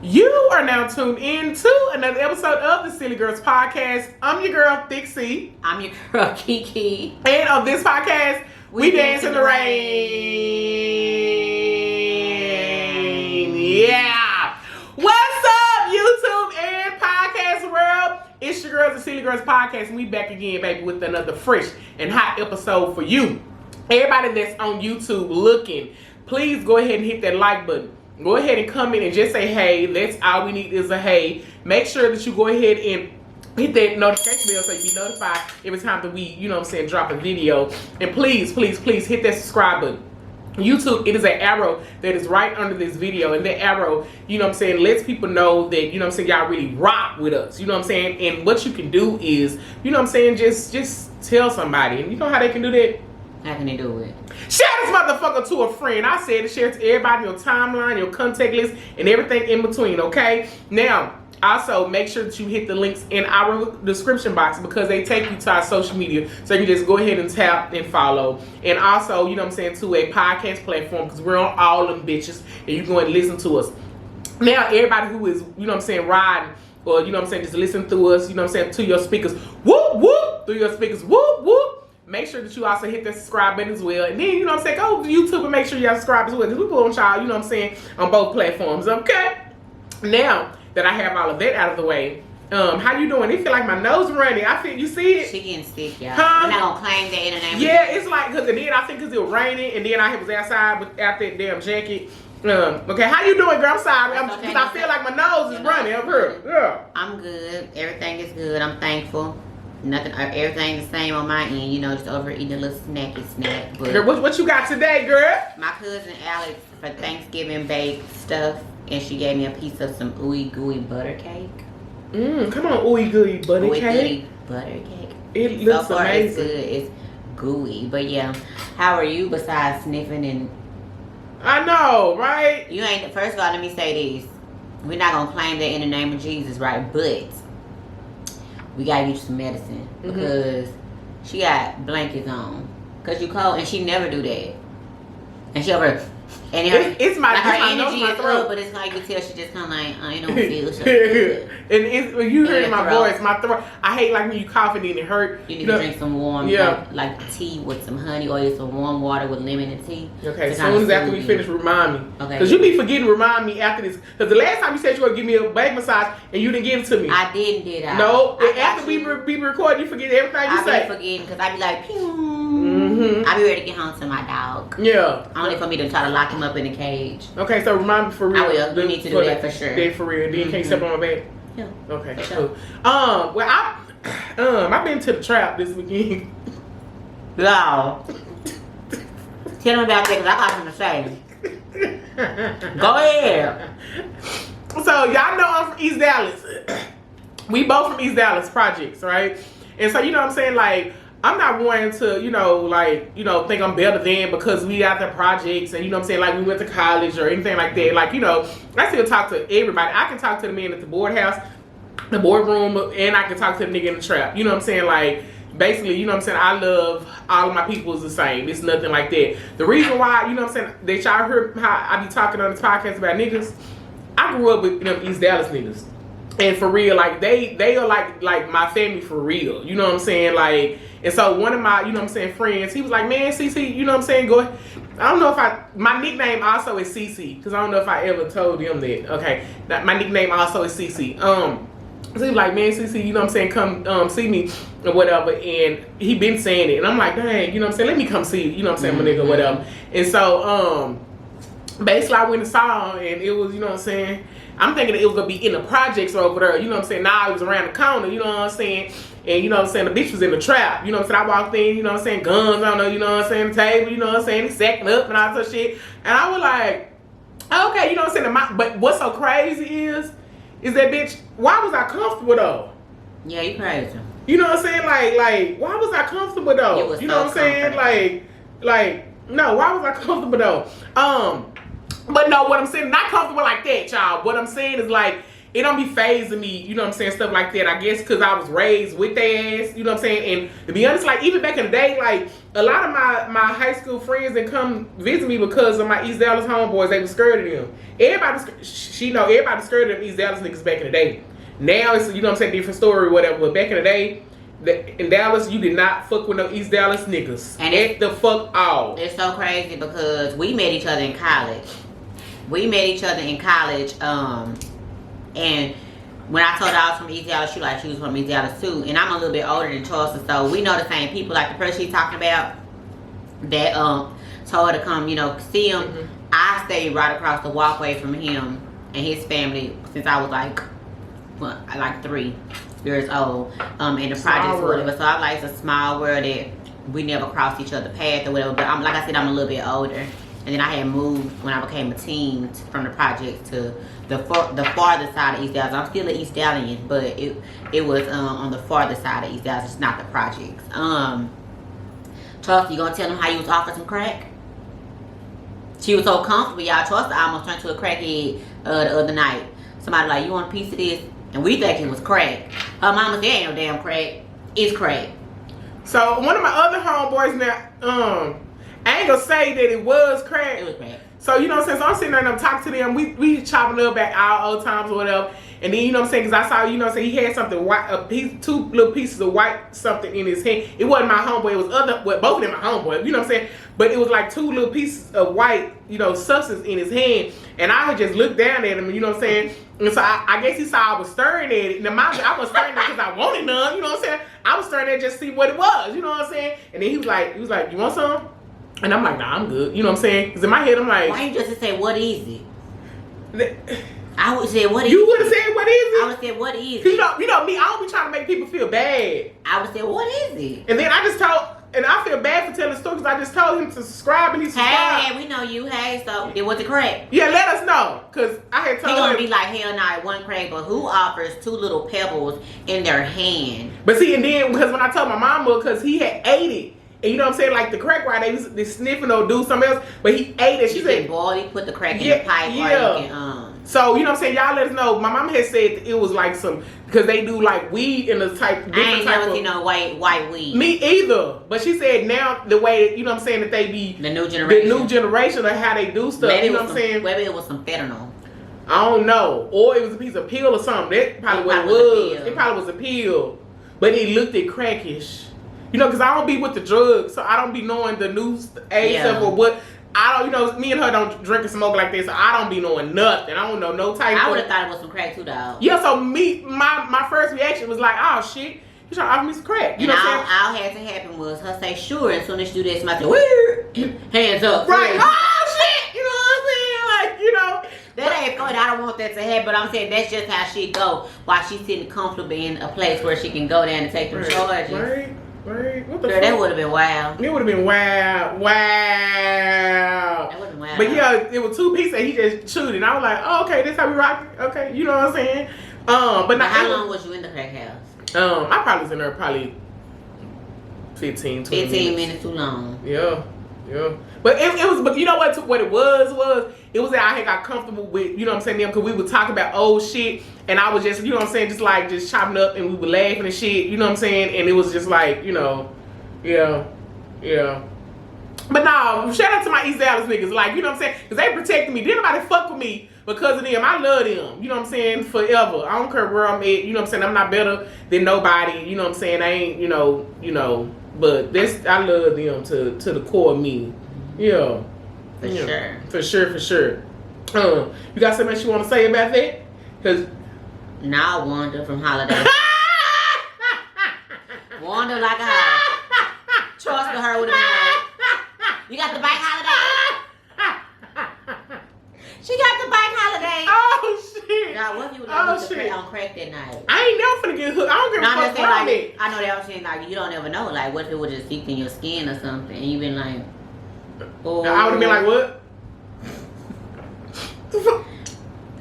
You are now tuned in to another episode of the Sillygirlspodcast. I'm your girl, Thick C. I'm your girl, KeeKee. And on this podcast, we dance in the rain. Yeah. What's up, YouTube and podcast world? It's your girls, the Silly Girls Podcast, and we back again, baby, with another fresh and hot episode for you. Everybody that's on YouTube looking, please go ahead and hit that like button. Go ahead and comment and just say hey. That's all we need is a hey. Make sure that you go ahead and hit that notification bell so you be notified every time that we, drop a video. And please, please, please hit that subscribe button. YouTube, it is an arrow that is right under this video, and that arrow, lets people know that, y'all really rock with us, and what you can do is, just tell somebody, and you know how they can do that? How can they do it? Share this motherfucker to a friend. I said to share it to everybody, your timeline, your contact list, and everything in between, okay? Now, also make sure that you hit the links in our description box because they take you to our social media. So you can just go ahead and tap and follow. And also, to a podcast platform because we're on all them bitches and you can go and listen to us. Now, everybody who is, riding or, just listen through us, to your speakers, whoop, whoop, through your speakers, whoop, whoop. Make sure that you also hit that subscribe button as well. And then, go to YouTube and make sure y'all subscribe as well. Because we put on y'all, on both platforms, okay? Now that I have all of that out of the way, how you doing? It feel like my nose running. I feel, you see it? She getting sick, y'all. Huh? We're not going to claim that in the name. Yeah, it's like, because then I think because it was raining, and then I was outside without that damn jacket. Okay, how you doing, girl? I'm sorry. Because I feel like my nose is running up here. Yeah. I'm good. Everything is good. I'm thankful. Nothing, everything the same on my end, just overeating a little snack. But girl, what you got today, girl? My cousin Alex for Thanksgiving baked stuff, and she gave me a piece of some ooey gooey butter cake. Come on, ooey gooey butter cake. Ooey gooey butter cake. It looks so far, amazing. It's good. It's gooey, but yeah. How are you besides sniffing and? I know, right? You ain't. First of all, let me say this: we're not gonna claim that in the name of Jesus, right? But we gotta get you some medicine because she got blankets on. Cause you cold, and she never do that. And she over, and it's my, like her my energy nose, is my up, but it's like you tell she just kind of like I don't feel so good. And it's when you hear my throat. voice, my throat. I hate like when you cough and then it hurt. You need to drink some warm, yeah, like tea with some honey or some warm water with lemon and tea. Okay, as soon as after we finish, remind me. Okay. Because you be forgetting to remind me after this. Because the last time you said you were going to give me a back massage and you didn't give it to me. I didn't, did I? No, after we record, you forget everything you say. I be forgetting because I be like, pew. I be ready to get home to my dog. Yeah. Only for me to try to lock him up in a cage. Okay, so remind me for real. I will. You need to do that for sure. That for real. Then you can't step on my back. Yeah. Okay, for cool. sure. Well, I've been to the trap this weekend. No. Tell them about that because I got something to say. Go ahead. So y'all know I'm from East Dallas. We both from East Dallas projects, right? And so like I'm not wanting to, think I'm better than because we out there projects and like we went to college or anything like that. Like, I still talk to everybody. I can talk to the man at the the boardroom, and I can talk to the nigga in the trap. Like basically, I love all of my people is the same. It's nothing like that. The reason why, that y'all heard how I be talking on this podcast about niggas, I grew up with East Dallas niggas. And for real, like they are like my family for real. You know what I'm saying? Like, and so one of my, friends, he was like, man, CC, go. I don't know if my nickname also is CC, because I don't know if I ever told him that. Okay. My nickname also is CC. So he was like, man, CC, come see me or whatever. And he been saying it. And I'm like, dang, let me come see you, my nigga, whatever. And so, basically I went and saw him, and it was, I'm thinking that it was gonna be in the projects over there, Now it was around the corner, and the bitch was in the trap, I walked in, guns on her, the table, he sacking up and all that shit. And I was like, okay, but what's so crazy is that bitch, why was I comfortable though? Yeah, you crazy. Like, why was I comfortable though? It was no, why was I comfortable though? But no, what I'm saying, not comfortable like that, y'all. What I'm saying is like it don't be phasing me, you know what I'm saying, stuff like that. I guess because I was raised with their ass, you know what I'm saying. And to be honest, like even back in the day, like a lot of my high school friends that come visit me because of my East Dallas homeboys, they was scared of them. Everybody scared of them East Dallas niggas back in the day. Now it's, you know what I'm saying, different story or whatever. But back in the day, in Dallas, you did not fuck with no East Dallas niggas. And it's the fuck all. It's so crazy because we met each other in college. And when I told her I was from East Dallas, she was from East Dallas too. And I'm a little bit older than Charsla, so we know the same people. Like the person she's talking about that told her to come, you know, see him. Mm-hmm. I stayed right across the walkway from him and his family since I was like 3 years old. In the projects or whatever. So I'm like, it's a small world that we never crossed each other's path or whatever. But I'm like I said, I'm a little bit older. And then I had moved when I became a teen from the project to the farther side of East Dallas. I'm still an East Dallian, but it was on the farther side of East Dallas. It's not the projects. Charsla, you gonna tell them how you was offered some crack? She was so comfortable, y'all. Charsla almost turned to a crackhead the other night. Somebody like, you want a piece of this? And we think it was crack. Her mama said, ain't no damn crack. It's crack. So one of my other homeboys now, I ain't gonna say that it was crack. It was crack. So, you know what I'm saying? So I'm sitting there and I'm talking to them. We chopping up back our old times or whatever. And then, you know what I'm saying? Because I saw, you know what I'm saying? He had something white, two little pieces of white something in his hand. It wasn't my homeboy. It was both of them my homeboy. You know what I'm saying? But it was like 2 little pieces of white, you know, substance in his hand. And I had just looked down at him, you know what I'm saying? And so I guess he saw I was staring at it. Now, I was staring at it because I wanted none, you know what I'm saying? I was staring at it just to see what it was, you know what I'm saying? And then he was like, you want some? And I'm like, nah, I'm good. You know what I'm saying? Because in my head, I'm like... Why you just say, what is it? I would say, what is it? You would have said, what is it? I would say, what is it? You know me, I don't be trying to make people feel bad. I would say, what is it? And then I feel bad for telling the story because I just told him to subscribe and he subscribed. Hey, we know you. Hey, so it was a crack. Yeah, let us know. Because I had told him. He gonna be like, hell no, it wasn't crack, but who offers 2 little pebbles in their hand? But see, and then, because when I told my mama, because he had ate it. And you know what I'm saying? Like the crack right, they sniffing or do something else, but he ate it. She said, boy, he put the crack in the pipe or you can, So, you know what I'm saying? Y'all let us know. My mom had said it was like some, because they do like weed in a type, different I ain't type never of, seen no white weed. Me either. But she said now the way, you know what I'm saying, that they be, the new generation of how they do stuff. Maybe you know what I'm saying? Maybe it was some fentanyl. I don't know. Or it was a piece of pill or something. That's probably what it was. It probably was a pill. But it looked at crackish. You know, because I don't be with the drugs, so I don't be knowing the new age stuff or what. I don't, you know, me and her don't drink and smoke like this, so I don't be knowing nothing. I don't know no type I would have thought it was some crack too, dog. Yeah, so my first reaction was like, oh shit, you trying to offer me some crack. You know what I'm saying? All had to happen was her say, sure, as soon as you do this, somebody say, weird, hands up. Right, oh shit, you know what I'm saying? Like, you know. That ain't funny. I don't want that to happen, but I'm saying that's just how she go while she's sitting comfortable in a place where she can go down and take them charges. Right. What the fuck? That would have been wild. It would have been wild. That would have been wild. But yeah, it was 2 pieces and he just chewed it. And I was like, oh, okay, this how we rock it. Okay, you know what I'm saying? But how long was you in the crack house? I probably was in there 15 minutes too long. Yeah. But it was, but you know what it was? It was that I had got comfortable with, you know what I'm saying, them, because we would talk about old shit, and I was just, you know what I'm saying, just chopping up, and we were laughing and shit, you know what I'm saying, and it was just like, you know, yeah. But no, shout out to my East Dallas niggas, like, you know what I'm saying, because they protected me. Didn't nobody fuck with me because of them. I love them, you know what I'm saying, forever. I don't care where I'm at, you know what I'm saying, I'm not better than nobody, you know what I'm saying, I ain't, you know, but I love them to the core of me. Yeah. For sure. You got something else you want to say about that? Because now Wanda from Holiday. Wanda like a holiday. Trust her with a man. You got the bike holiday? She got the bike holiday. Oh shit. Now what if you would on crack that night? I ain't never finna get hooked. I don't give a fuck about it. I know that I'm saying, like, you don't ever know. Like, what if it would just seep in your skin or something and you been like, oh. I would have been like, what?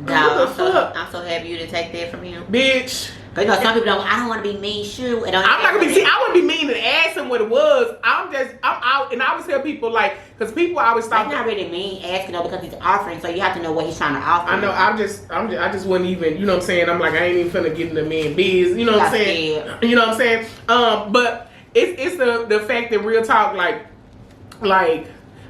Dog, I'm so happy you didn't take that from him. Bitch. Cause you know some people don't. I don't want to be mean. Sure, I'm not gonna be. See, I wouldn't be mean to ask him what it was. I'm out, and I always tell people like, because people always stop. That's not really mean asking though, because he's offering, so you have to know what he's trying to offer. I know. I just wouldn't even. You know what I'm saying? I'm like, I ain't even finna get in the man biz. You know what I'm saying? You know what I'm saying? But it's the fact that real talk, like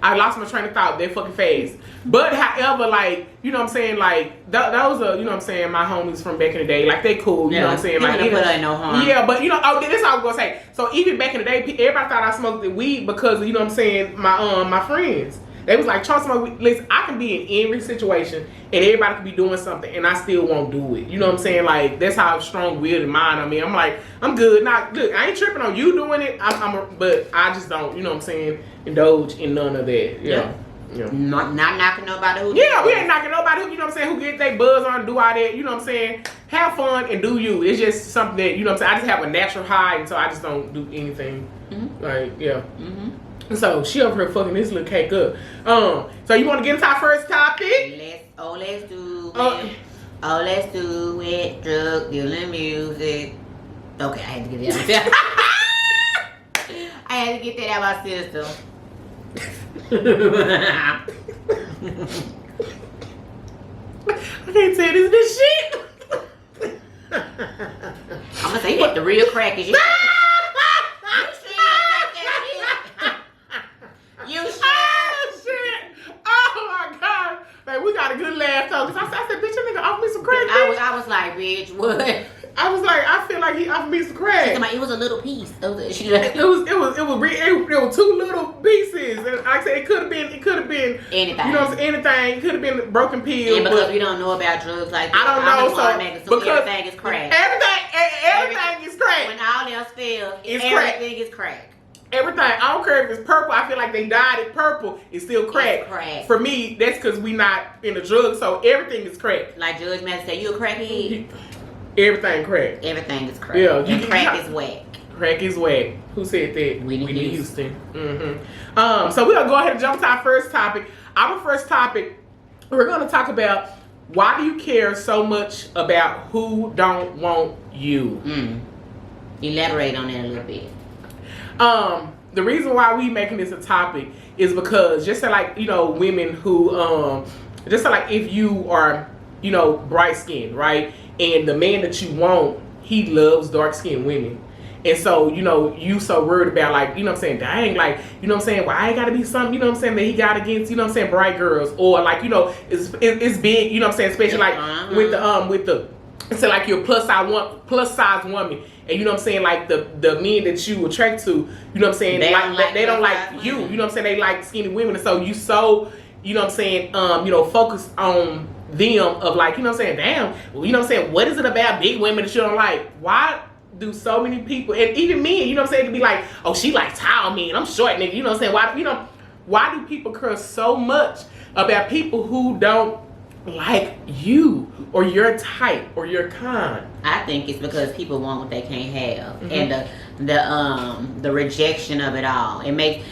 I lost my train of thought that fucking fast. But however, like, you know what I'm saying, like those are, you know what I'm saying, my homies from back in the day, like they cool, you know what I'm saying, like no harm. Yeah, but you know, that's all I was gonna say. So even back in the day, everybody thought I smoked the weed because, you know what I'm saying, my friends. They was like, Charsla, smoke weed. Listen, I can be in every situation and everybody can be doing something and I still won't do it. You know what I'm saying? Like, that's how strong-willed in mine. I mean, I'm like, I'm good. Not look, I ain't tripping on you doing it. But I just don't, you know what I'm saying, indulge in none of that. Yeah. Not knocking nobody who. Yeah, we ain't knocking nobody who, you know what I'm saying, who get their buzz on and do all that. You know what I'm saying? Have fun and do you. It's just something that, you know what I'm saying, I just have a natural high, and so I just don't do anything. Like, yeah. So she over here fucking this little cake up. So you want to get into our first topic? Let's do it. Drug dealing music. Okay, I had to get that out. I had to get that out of my system. I can't say this shit. I'm gonna say you got the real crack. Is you? You should. Oh shit! Oh my god! Like, we got a good laugh though. Cause I said, bitch, that nigga offered me some crack. I was like, bitch, what? I was like, I feel like he offered me some crack. It was a little piece. It was two little pieces, and like I said, it could have been anything. You know what I'm saying? Anything. It could have been a broken pill. And because we don't know about drugs like that, I don't know. So because everything is crack. Everything is crack. When all else fails, everything is crack. Everything. I don't care if it's purple. I feel like they dyed it purple. It's still crack. It's crack. For me, that's because we not in the drugs, so everything is crack. Like Judge Master said, you a crackhead? Everything crack. Everything is crack. Yeah. And crack is whack. Crack is whack. Who said that? Whitney Houston. So we're going to go ahead and jump to our first topic. Our first topic, we're going to talk about why do you care so much about who don't want you? Elaborate on that a little bit. The reason why we making this a topic is because just like, you know, women who, just like if you are, you know, bright skinned, right? And the man that you want, he loves dark skinned women. And so, you know, you so worried about like, you know what I'm saying, dang, like, you know what I'm saying, well, I ain't gotta be something, you know what I'm saying, that he got against, you know what I'm saying, bright girls. Or like, you know, it's big, you know what I'm saying, especially like with the so like you're plus size woman. And you know what I'm saying, like the men that you attract to, you know what I'm saying, they don't like you. You know what I'm saying, they like skinny women. And so you so, you know what I'm saying, you know, focus on them of like, you know what I'm saying, damn, well, you know what I'm saying, what is it about big women that you don't like? Why do so many people, and even men, you know what I'm saying, to be like, oh, she likes tall men, I'm short nigga, you know what I'm saying, why do people curse so much about people who don't like you or your type or your kind? I think it's because people want what they can't have, and the rejection of it all. It makes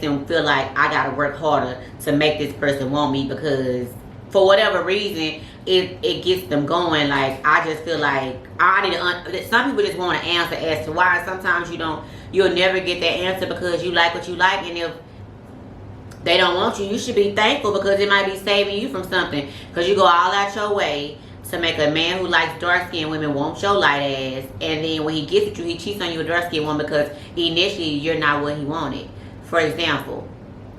them feel like I gotta work harder to make this person want me, because for whatever reason it gets them going. Like, I just feel like I need some people just want an answer as to why. Sometimes you'll never get that answer because you like what you like, and if they don't want you, you should be thankful, because it might be saving you from something, because you go all out your way to make a man who likes dark-skinned women want your light ass, and then when he gets at you, he cheats on you with dark-skinned woman because initially you're not what he wanted. For example,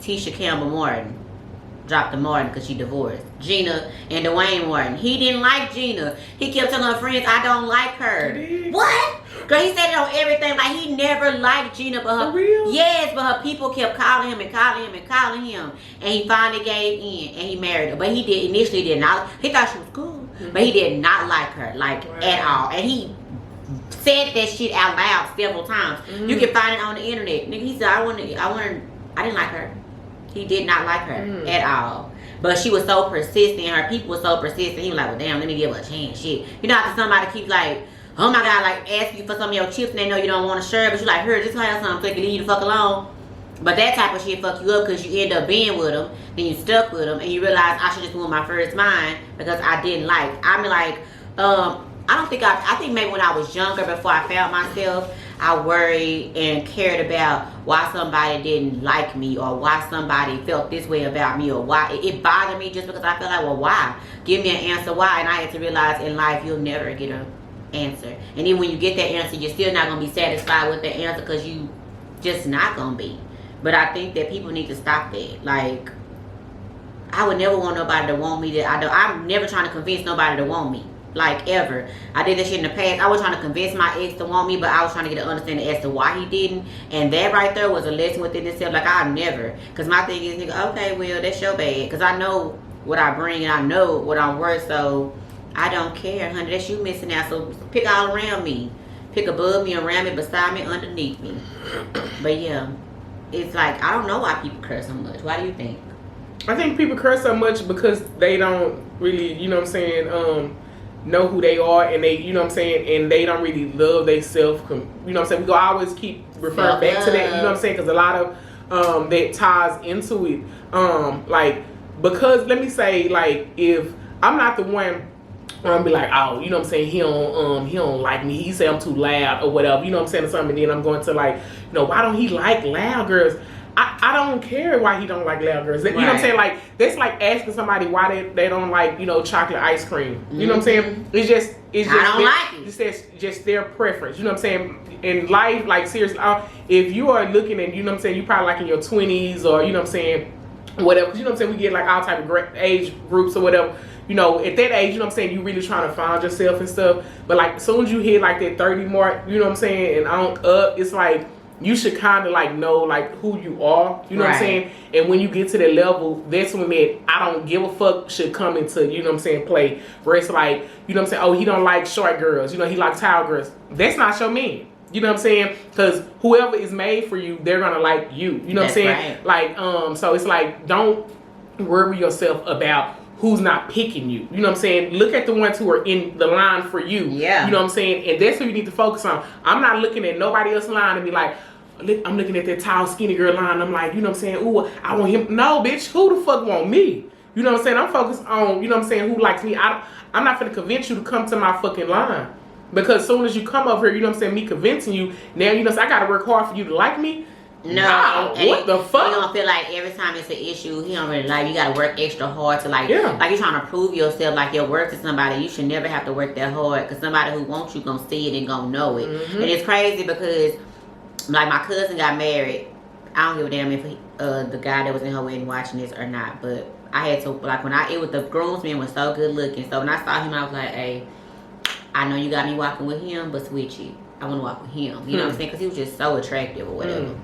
Tisha Campbell Martin dropped the Martin because she divorced. Gina and Dwayne Martin. He didn't like Gina. He kept telling her friends, I don't like her. What? Girl, he said it on everything. Like, he never liked Gina, but her, for real? Yes, but her people kept calling him and calling him and calling him, and he finally gave in and he married her. But he initially did not. He thought she was cool, but he did not like her, like, at all. And he said that shit out loud several times. You can find it on the internet. Nigga, he said, I didn't like her. He did not like her at all. But she was so persistent. Her people were so persistent. He was like, well, damn, let me give her a chance. Shit. You know, after somebody keeps like, oh my God, like, ask you for some of your chips and they know you don't want to share, but you like, here, just have something so they can leave you the fuck alone. But that type of shit fuck you up, because you end up being with them, then you stuck with them, and you realize I should just move my first mind because I didn't like. I mean, like, I think maybe when I was younger, before I found myself, I worried and cared about why somebody didn't like me or why somebody felt this way about me or why it bothered me just because I felt like, well, why? Give me an answer why. And I had to realize in life you'll never get an answer. And even when you get that answer, you're still not going to be satisfied with the answer because you just not going to be. But I think that people need to stop that. Like, I would never want nobody to want me. I'm never trying to convince nobody to want me. Like, ever. I did that shit in the past. I was trying to convince my ex to want me, but I was trying to get an understanding as to why he didn't. And that right there was a lesson within itself. Like, I'll never. Because my thing is, nigga, okay, well, that's your bad. Because I know what I bring and I know what I'm worth, so I don't care, honey. That's you missing out. So pick all around me. Pick above me, around me, beside me, underneath me. But yeah, it's like, I don't know why people curse so much. Why do you think? I think people curse so much because they don't really, you know what I'm saying, know who they are, and they, you know what I'm saying, and they don't really love themselves. You know what I'm saying? We go always keep referring back to that, you know what I'm saying, because a lot of that ties into it. Like, because let me say, like, if I'm not the one, I'm be like, oh, you know what I'm saying, he don't like me, he say I'm too loud or whatever, you know what I'm saying, or something, and then I'm going to like, you know, why don't he like loud girls? I don't care why he don't like loud girls. You know what I'm saying? Like, that's like asking somebody why they don't like, you know, chocolate ice cream. You know what I'm saying? It's just I don't like it. It's just their preference. You know what I'm saying? In life, like, seriously, if you are looking at, you know what I'm saying, you probably like in your 20s or, you know what I'm saying, whatever. Cause you know what I'm saying, we get like all type of age groups or whatever. You know, at that age, you know what I'm saying, you really trying to find yourself and stuff. But like, as soon as you hit like that 30 mark, you know what I'm saying, and on up, it's like, you should kind of like know like who you are, you know what I'm saying? And when you get to that level, that's when that I don't give a fuck should come into, you know what I'm saying, play. Where it's like, you know what I'm saying, oh, he don't like short girls, you know, he likes tall girls. That's not your man. You know what I'm saying? Because whoever is made for you, they're gonna like you. You know what I'm saying? Right. Like, so it's like, don't worry yourself about who's not picking you. You know what I'm saying? Look at the ones who are in the line for you. Yeah. You know what I'm saying? And that's what you need to focus on. I'm not looking at nobody else's line and be like, I'm looking at that tall, skinny girl line. I'm like, you know what I'm saying? Ooh, I want him. No, bitch, who the fuck want me? You know what I'm saying? I'm focused on, you know what I'm saying, who likes me. I'm not going to convince you to come to my fucking line. Because as soon as you come over here, you know what I'm saying, me convincing you, now, you know, so I got to work hard for you to like me. No, what the fuck? You don't feel like every time it's an issue, he don't really like you. Got to work extra hard to like you're trying to prove yourself, like your worth to somebody. You should never have to work that hard because somebody who wants you gonna see it and gonna know it. Mm-hmm. And it's crazy because like my cousin got married. I don't give a damn if the guy that was in her wedding watching this or not, but I had to like when the groomsman was so good looking. So when I saw him, I was like, hey, I know you got me walking with him, but switch it. I want to walk with him. You know what I'm saying? Because he was just so attractive or whatever.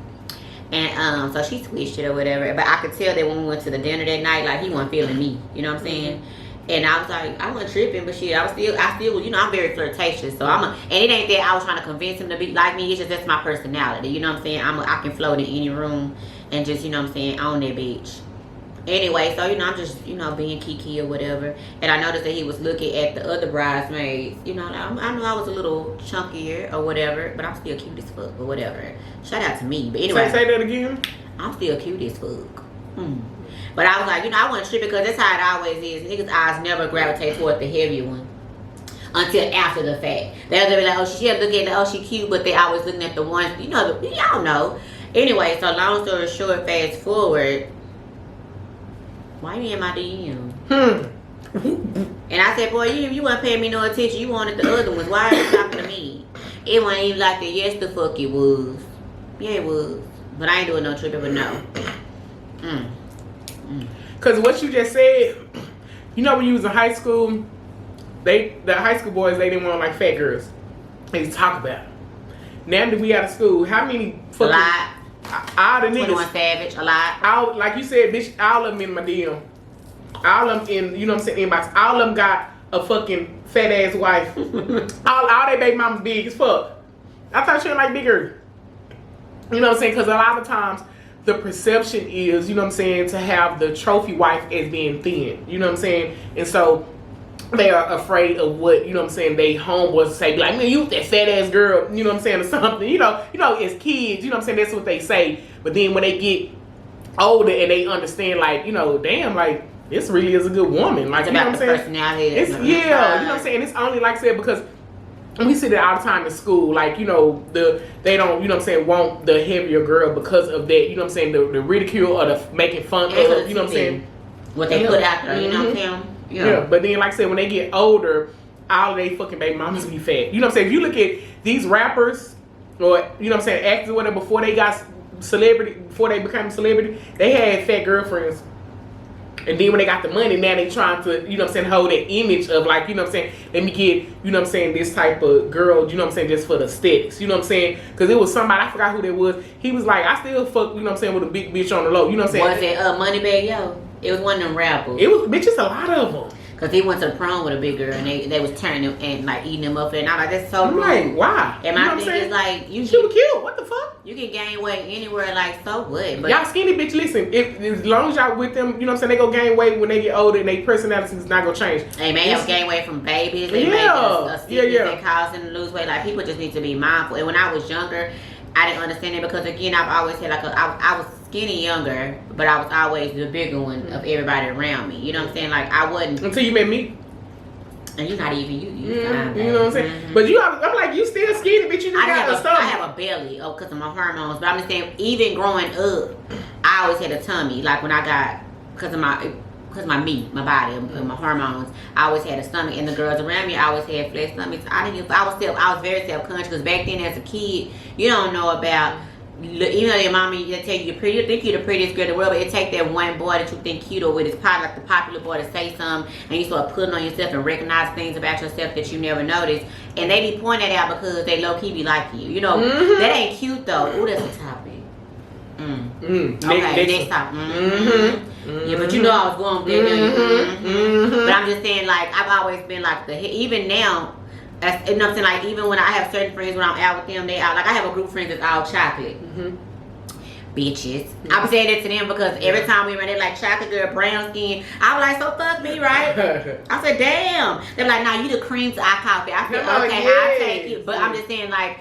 And so she switched it or whatever. But I could tell that when we went to the dinner that night, like he wasn't feeling me. You know what I'm saying? And I was like, I wasn't tripping, but shit, I still, you know, I'm very flirtatious. So and it ain't that I was trying to convince him to be like me. It's just that's my personality. You know what I'm saying? I can float in any room and just, you know what I'm saying, on that bitch. Anyway, so, you know, I'm just, you know, being KeeKee or whatever. And I noticed that he was looking at the other bridesmaids. You know, I knew I was a little chunkier or whatever, but I'm still cute as fuck or whatever. Shout out to me. But anyway. Say that again? I'm still cute as fuck. But I was like, you know, I wasn't tripping because that's how it always is. Niggas' eyes never gravitate toward the heavier one until after the fact. They'll be like, oh, she look at the, oh, she cute, but they always looking at the ones, you know, y'all know. Anyway, so long story short, fast forward. Why you in my DM? And I said, boy, you weren't paying me no attention. You wanted the other ones. Why are you talking to me? It wasn't even like that. Yes, the fuck it was. Yeah, it was. But I ain't doing no tripping, but no. Because what you just said, you know when you was in high school, the high school boys, they didn't want like fat girls. They used to talk about it. Now that we out of school, how many fucking... A lot. All the niggas. 21 Savage, a lot. Like you said, bitch, all of them in my DM. All of them in, you know what I'm saying, inbox. All of them got a fucking fat ass wife. all they baby mamas big as fuck. I thought she was like bigger. You know what I'm saying? Because a lot of times the perception is, you know what I'm saying, to have the trophy wife as being thin. You know what I'm saying? And so they are afraid of what, you know what I'm saying, they homeboys say, like, man, you that fat ass girl, you know what I'm saying, or something. You know, as kids, you know what I'm saying, that's what they say. But then when they get older and they understand, like, you know, damn, like, this really is a good woman. Like, it's you know about what I'm the saying? personality. It's, yeah, you know what I'm saying? It's only, like I said, because we see that all the time in school, like, you know, they don't, you know what I'm saying, want the heavier girl because of that, you know what I'm saying, the ridicule or the making fun of, you know what I'm saying? What they put out there, you know what I'm saying? Yeah, but then, like I said, when they get older, all they fucking baby mamas be fat. You know what I'm saying? If you look at these rappers, or, you know what I'm saying, actors or whatever, before they got celebrity, before they became celebrity, they had fat girlfriends. And then when they got the money, now they trying to, you know what I'm saying, hold that image of, like, you know what I'm saying, let me get, you know what I'm saying, this type of girl, you know what I'm saying, just for the aesthetics, you know what I'm saying? Because it was somebody, I forgot who that was. He was like, I still fuck, you know what I'm saying, with a big bitch on the low, you know what I'm saying? Was it Moneybag Yo? It was one of them rappers. It was, bitches, a lot of them. Because he went to the prom with a big girl and they was turning him and like eating him up. And I'm like, that's so I'm rude. like, why? And my thing is like, she was cute. What the fuck? You can gain weight anywhere, like, so what? But y'all skinny bitch, listen, if as long as y'all with them, you know what I'm saying, they go gain weight when they get older and their personality is not gonna change. They may have gained weight from babies. They may have yeah. They cause them to lose weight. Like, people just need to be mindful. And when I was younger, I didn't understand it because, again, I've always had like I was skinny younger, but I was always the bigger one of everybody around me. You know what I'm saying? Like, I wasn't. Until you met me. And you're not even, you you know what I'm saying? But I'm like, you still skinny, bitch. You just got a stomach. I have a belly, because of my hormones. But I'm just saying, even growing up, I always had a tummy. Like, when I got, because of my meat, my body, and my hormones, I always had a stomach. And the girls around me always had flat stomachs. I was very self-conscious because back then as a kid, you don't know about, even though your mommy tell you you're pretty, you think you're the prettiest girl in the world, but it take that one boy that you think cute or with his probably like the popular boy to say something, and you start putting on yourself and recognize things about yourself that you never noticed, and they be pointing that out because they low-key be like you. You know, that ain't cute though. Ooh, that's a topic. Okay, next topic. Yeah, but you know I was going there. But I'm just saying, like, I've always been like even now, you know what I'm saying, like, even when I have certain friends, when I'm out with them, they out, like, I have a group of friends that's all chocolate. Bitches. I be saying that to them because every time we run, they're like, chocolate girl, brown skin. I was like, so fuck me, right? I said, damn. They're like, nah, you the cream to our coffee. I said, okay, I'll take it. But I'm just saying, like,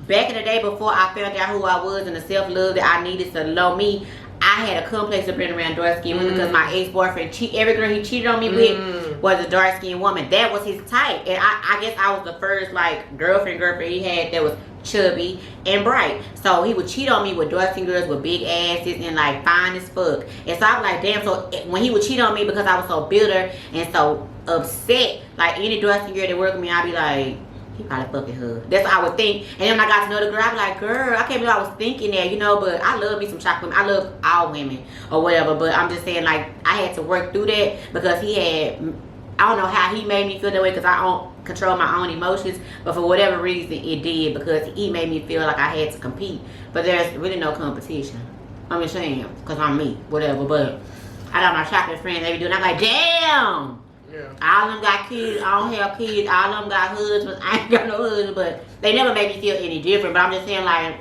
back in the day before I found out who I was and the self-love that I needed to love me, I had a complex of being around dark-skinned women because my ex-boyfriend, every girl he cheated on me with was a dark-skinned woman. That was his type. And I guess I was the first, like, girlfriend he had that was chubby and bright. So he would cheat on me with dark-skinned girls with big asses and, like, fine as fuck. And so I was like, damn. So when he would cheat on me because I was so bitter and so upset, like, any dark-skinned girl that worked with me, I'd be like, he probably fucking her. That's what I would think. And then when I got to know the girl, I'd be like, girl, I can't believe I was thinking that, you know, but I love me some chocolate women. I love all women or whatever, but I'm just saying, like, I had to work through that because he had, I don't know how he made me feel that way because I don't control my own emotions, but for whatever reason it did because he made me feel like I had to compete. But there's really no competition. I'm just saying, because I'm me, whatever, but I got my chocolate friends, they be doing, I'm like, damn! Yeah. All of them got kids, I don't have kids, all of them got husbands, I ain't got no husband, but they never make me feel any different. But I'm just saying, like,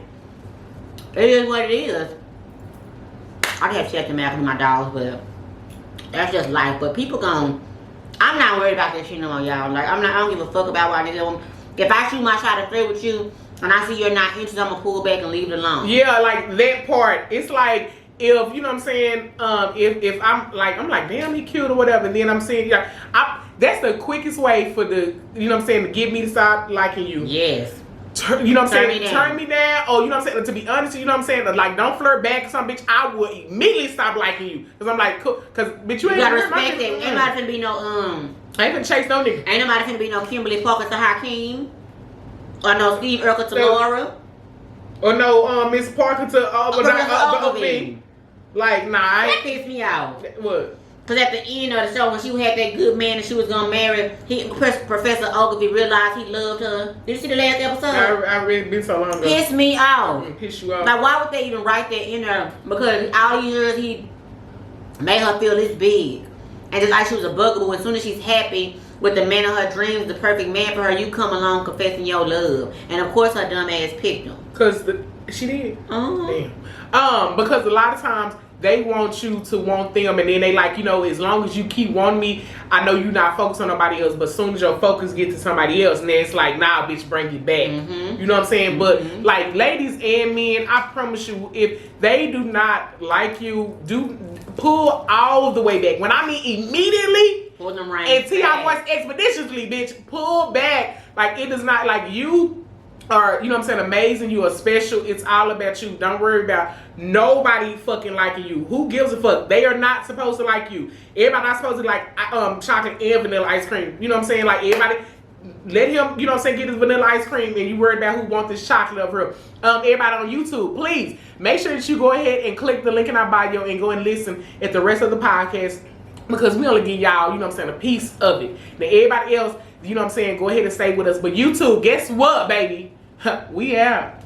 it is what it is. I have to check them out with my dogs, but that's just life. But people I'm not worried about that shit no more, y'all. Like, I don't give a fuck about what I do. If I shoot my shot at three with you, and I see you're not interested, I'm gonna pull back and leave it alone. Yeah, like, that part, it's like, if, you know what I'm saying, if I'm like, damn, he cute or whatever, and then I'm saying, yeah, that's the quickest way for you know what I'm saying, to get me to stop liking you. Yes. You know what I'm saying? Turn me down. Or, you know what I'm saying? To be honest, you know what I'm saying? Like, don't flirt back or some bitch. I would immediately stop liking you. Because I'm like, cool. Because, bitch, you ain't gotta respect it. Ain't nobody finna be no, I ain't finna chase no nigga. Ain't nobody finna be no Kimberly Parker to Hakeem. Or no Steve Urkel to Laura. Or no Miss Parker to Ogilvy. Like, nah. That pissed me off. What? Because at the end of the show, when she had that good man and she was going to marry, Professor Ogilvy realized he loved her. Did you see the last episode? I read been so long ago. Pissed me off. Piss you off. Like, why would they even write that in there? Because all these years he made her feel this big. And just like she was a bugaboo, as soon as she's happy with the man of her dreams, the perfect man for her, you come along confessing your love. And of course her dumb ass picked him. Because she did. Damn. Because a lot of times, they want you to want them, and then they like, you know, as long as you keep wanting me, I know you're not focused on nobody else, but as soon as your focus gets to somebody else, and then it's like, nah, bitch, bring it back. You know what I'm saying? But, like, ladies and men, I promise you, if they do not like you, pull all the way back. When I mean immediately, pull them right. And T.I. voice expeditiously, bitch, pull back. Like, it is not like you are, you know what I'm saying, amazing. You are special. It's all about you. Don't worry about nobody fucking liking you. Who gives a fuck? They are not supposed to like you. Everybody not supposed to like chocolate and vanilla ice cream. You know what I'm saying? Like, everybody, let him, you know what I'm saying, get his vanilla ice cream, and you worried about who wants this chocolate of her. Everybody on YouTube, please make sure that you go ahead and click the link in our bio and go and listen at the rest of the podcast, because we only give y'all, you know what I'm saying, a piece of it. Now everybody else, you know what I'm saying, go ahead and stay with us. But YouTube, guess what, baby? We out.